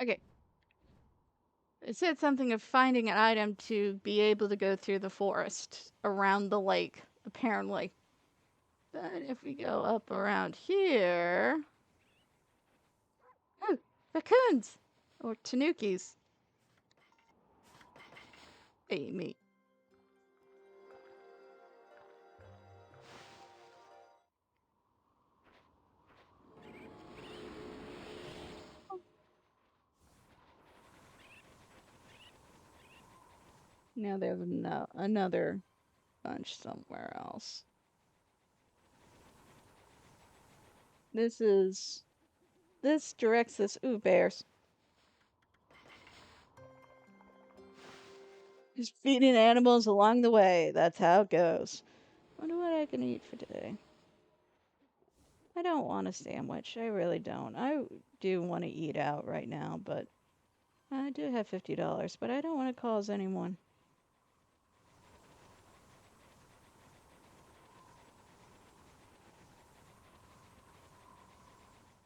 Okay. It said something of finding an item to be able to go through the forest around the lake, apparently. But if we go up around here. Oh, raccoons! Or tanukis. Amy. Now there's another bunch somewhere else. This is. This directs us. Ooh, bears. Just feeding animals along the way. That's how it goes. Wonder what I can eat for today. I don't want a sandwich. I really don't. I do want to eat out right now, but I do have $50, but I don't want to cause anyone.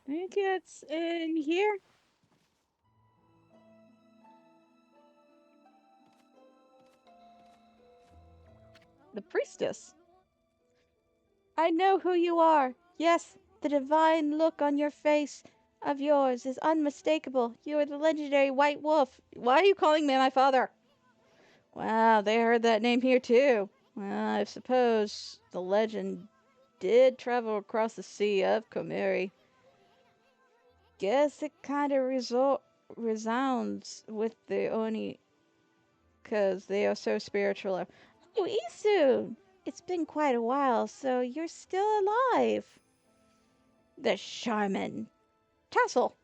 Think it's in here? The priestess. I know who you are. Yes, the divine look on your face of yours is unmistakable. You are the legendary White Wolf. Why are you calling me my father? Wow, they heard that name here too. Well, I suppose the legend did travel across the sea of Komiri. Guess it kind of resounds with the Oni because they are so spiritual. Oh, Isu! It's been quite a while, so you're still alive. The Charmin. Tassel!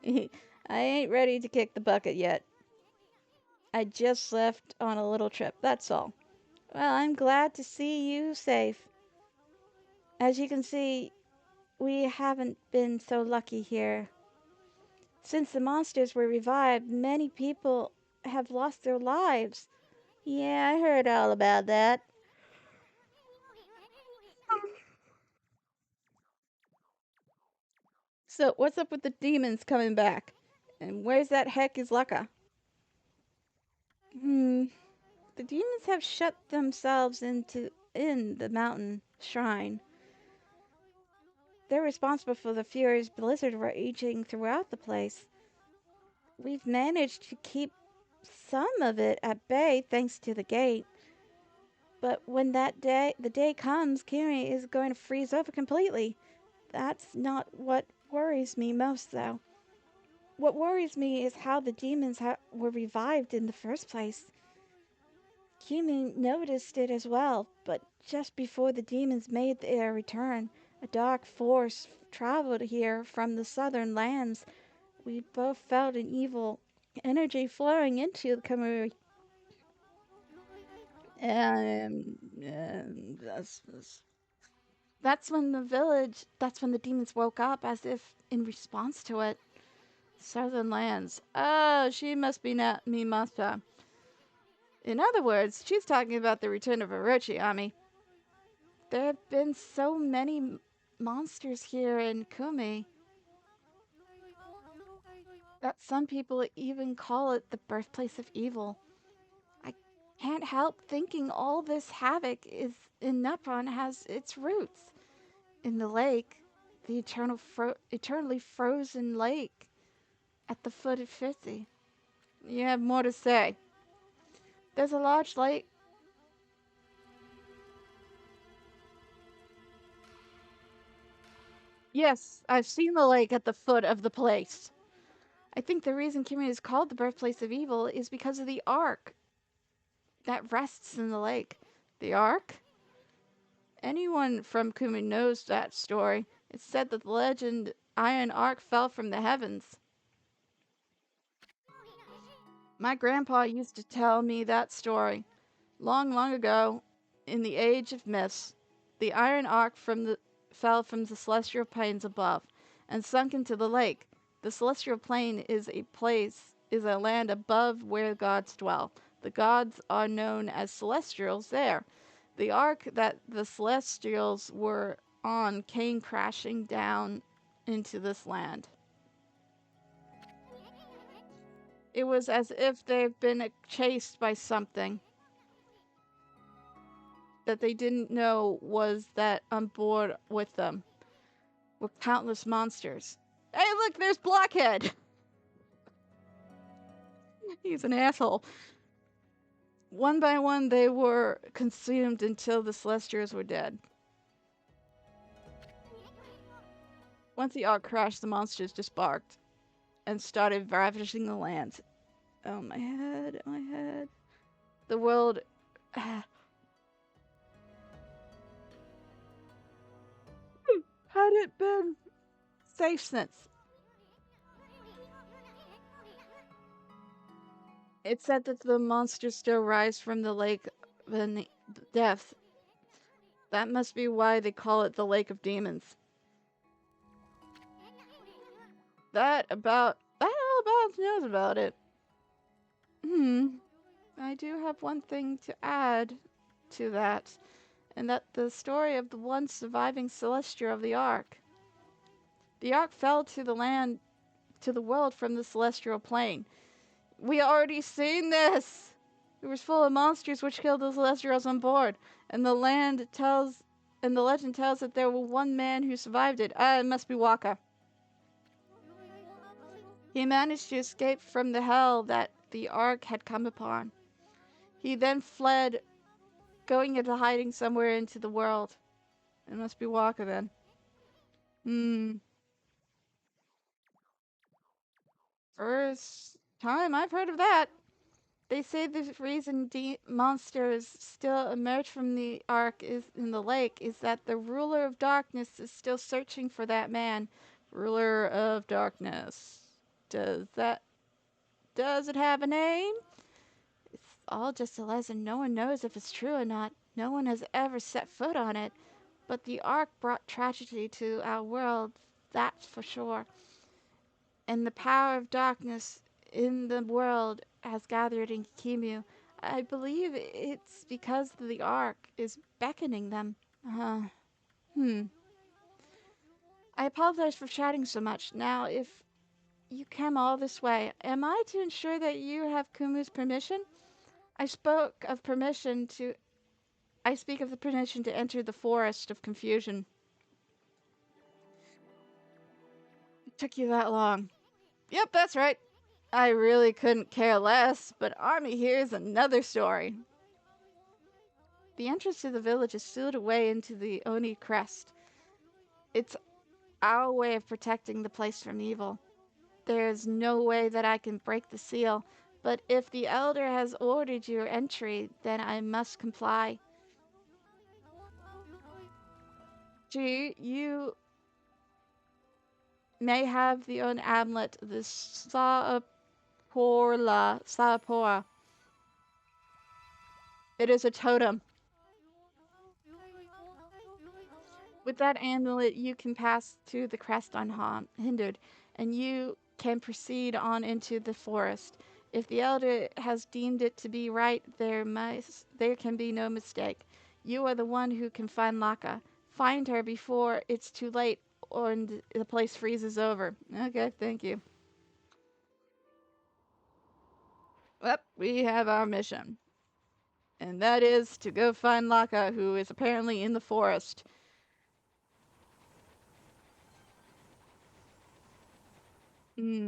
I ain't ready to kick the bucket yet. I just left on a little trip, that's all. Well, I'm glad to see you safe. As you can see, we haven't been so lucky here. Since the monsters were revived, many people have lost their lives. Yeah, I heard all about that. So, what's up with the demons coming back? And where's that heck is Lika? Hmm, the demons have shut themselves in the mountain shrine. They're responsible for the furious blizzard raging throughout the place. We've managed to keep some of it at bay thanks to the gate. But when the day comes, Kiri is going to freeze over completely. That's not what worries me most, though. What worries me is how the demons were revived in the first place. Kimi noticed it as well, but just before the demons made their return, a dark force traveled here from the southern lands. We both felt an evil energy flowing into the Kamui. And that's when the demons woke up as if in response to it. Southern lands. Oh, she must be not Mimasa. In other words, she's talking about the return of Orochi, Ami. There have been so many monsters here in Kumi that some people even call it the birthplace of evil. I can't help thinking all this havoc is in Nepron has its roots in the lake, the eternally frozen lake at the foot of 50. You have more to say. There's a large lake. Yes, I've seen the lake at the foot of the place. I think the reason Kimi is called the birthplace of evil is because of the ark that rests in the lake. The ark? Anyone from Kumi knows that story. It's said that the legend Iron Ark fell from the heavens. My grandpa used to tell me that story. Long, long ago, in the age of myths, the Iron Ark fell from the celestial plains above and sunk into the lake. The celestial plane is a land above where gods dwell. The gods are known as celestials there. The ark that the celestials were on came crashing down into this land. It was as if they've been chased by something that they didn't know was that on board with them were countless monsters. Hey, look, there's Blockhead! He's an asshole. One by one, they were consumed until the Celestials were dead. Once the ark crashed, the monsters just barked and started ravaging the land. Oh, my head, my head. The world had it been safe since. It said that the monsters still rise from the lake of death. That must be why they call it the Lake of Demons. That all about knows about it. I do have one thing to add to that, and that the story of the one surviving Celestial of the Ark. The Ark fell to the land, to the world from the Celestial plane. We already seen this! It was full of monsters which killed the Celestials on board, and the legend tells that there was one man who survived it. It must be Waka. He managed to escape from the hell that the Ark had come upon. He then fled, going into hiding somewhere into the world. It must be Waka then. First time I've heard of that. They say the reason monsters still emerge from the Ark is in the lake is that the ruler of darkness is still searching for that man. Ruler of darkness. Does it have a name? It's all just a legend. No one knows if it's true or not. No one has ever set foot on it. But the Ark brought tragedy to our world, that's for sure. And the power of darkness in the world has gathered in Kimu. I believe it's because the Ark is beckoning them. I apologize for chatting so much. Now, if you came all this way, am I to ensure that you have Kumu's permission? I speak of the permission to enter the forest of confusion. It took you that long. Yep, that's right. I really couldn't care less, but Army here's another story. The entrance to the village is sealed away into the Oni crest. It's our way of protecting the place from evil. There's no way that I can break the seal, but if the elder has ordered your entry, then I must comply. Gee, you may have the own amulet, the Saapora. It is a totem. With that amulet, you can pass to the crest unhindered, and you can proceed on into the forest. If the elder has deemed it to be right, there can be no mistake. You are the one who can find Laka. Find her before it's too late or the place freezes over. Okay, thank you. Well, we have our mission. And that is to go find Laka, who is apparently in the forest. This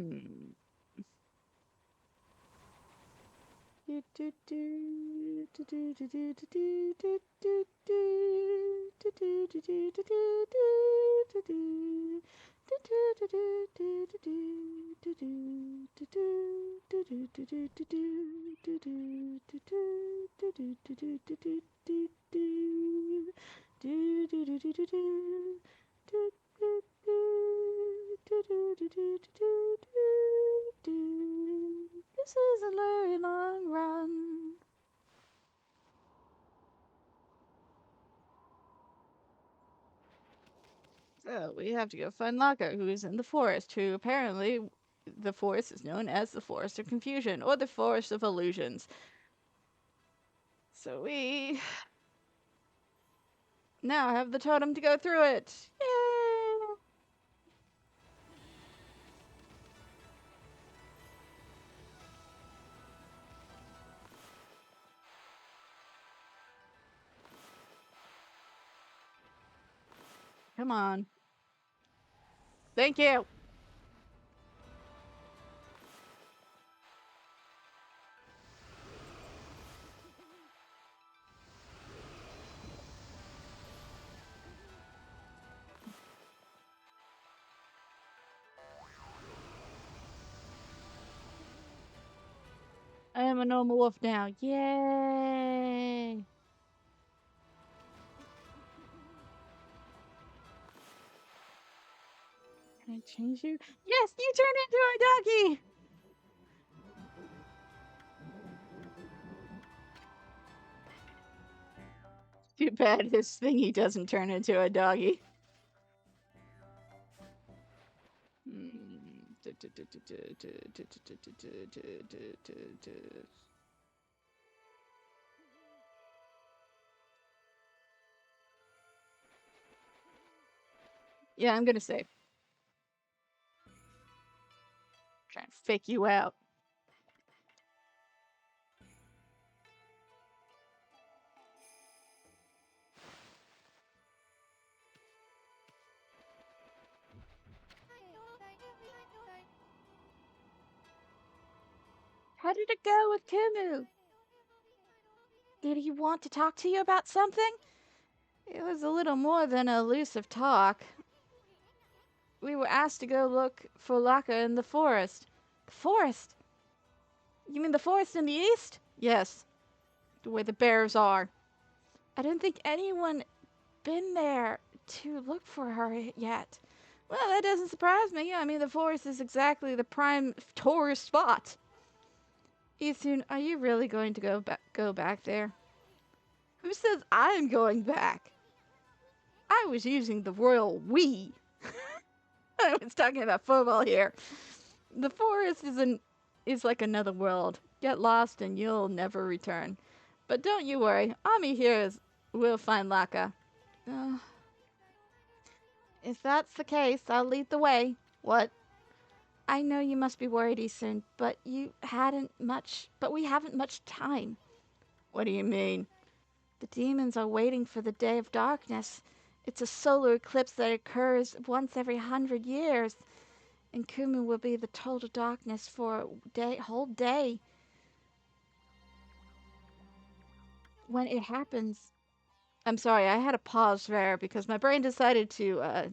is a very long run. So we have to go find Laka, who is in the forest, who apparently the forest is known as the Forest of Confusion, or the Forest of Illusions. So we now have the totem to go through it. Yay! Come on. Thank you. I am a normal wolf now. Yay! Can I change you? Yes, you turned into a doggy! Too bad this thingy doesn't turn into a doggy. Yeah, I'm gonna save. Trying to fake you out. How did it go with Kumu? Did he want to talk to you about something? It was a little more than a elusive talk. We were asked to go look for Laka in the forest. The forest? You mean the forest in the east? Yes, where the bears are. I don't think anyone been there to look for her yet. Well, that doesn't surprise me. I mean, the forest is exactly the prime tourist spot. Isun, are you really going to go back there? Who says I'm going back? I was using the royal we. I was talking about football here. The forest is like another world. Get lost and you'll never return. But don't you worry, Ami here will find Laka. Uh, if that's the case, I'll lead the way. What? I know you must be worried, Isun, but we haven't much time. What do you mean? The demons are waiting for the day of darkness. It's a solar eclipse that occurs once every 100 years, and Kumu will be the total darkness for whole day. When it happens, I'm sorry, I had a pause there because my brain decided to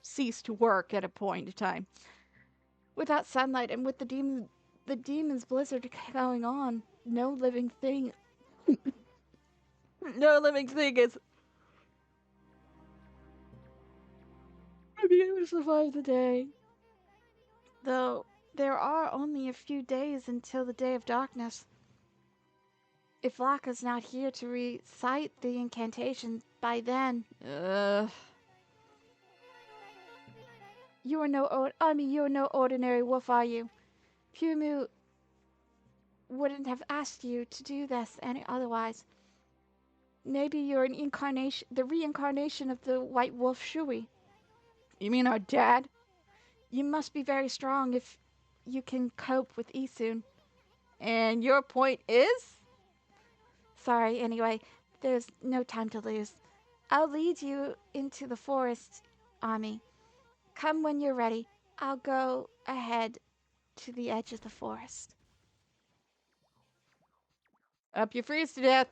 cease to work at a point in time. Without sunlight and with the demon's blizzard going on, no living thing is be able to survive the day. Though there are only a few days until the day of darkness. If Laka's not here to recite the incantation by then, you're no ordinary wolf, are you? Pumu wouldn't have asked you to do this any otherwise. Maybe you're the reincarnation of the white wolf Shui. You mean our dad? You must be very strong if you can cope with Isun. And your point is? Sorry, anyway, there's no time to lose. I'll lead you into the forest, Ami. Come when you're ready. I'll go ahead to the edge of the forest. Up you freeze to death.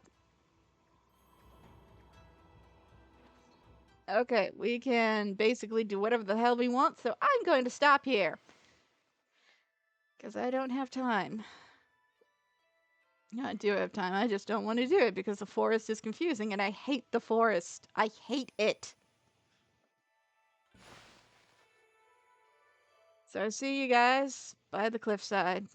Okay, we can basically do whatever the hell we want, so I'm going to stop here. Because I don't have time. I do have time, I just don't want to do it because the forest is confusing and I hate the forest. I hate it. So see you guys by the cliffside.